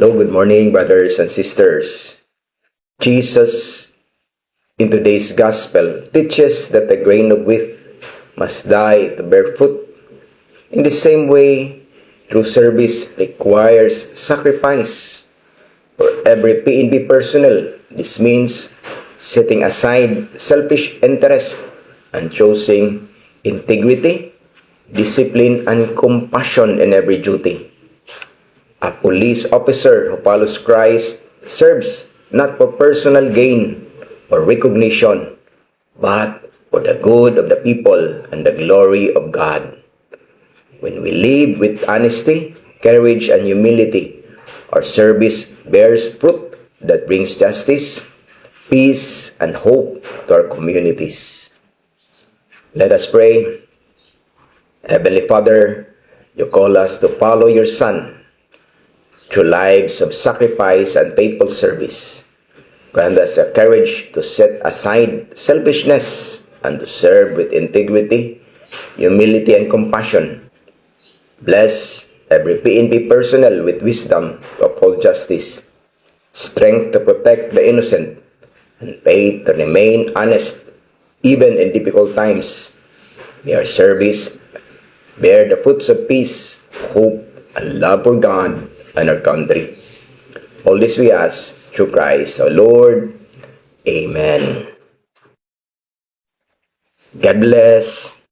Hello, good morning, brothers and sisters. Jesus, in today's gospel, teaches that the grain of wheat must die to bear fruit. In the same way, true service requires sacrifice. For every PNP personnel, this means setting aside selfish interest and choosing integrity, discipline, and compassion in every duty. A police officer who follows Christ serves not for personal gain or recognition, but for the good of the people and the glory of God. When we live with honesty, courage, and humility, our service bears fruit that brings justice, peace, and hope to our communities. Let us pray. Heavenly Father, you call us to follow your Son through lives of sacrifice and faithful service. Grant us the courage to set aside selfishness and to serve with integrity, humility, and compassion. Bless every PNP personnel with wisdom to uphold justice, strength to protect the innocent, and faith to remain honest even in difficult times. May our service bear the fruits of peace, hope, and love for God and our country. All this we ask through Christ our Lord. Amen. God bless.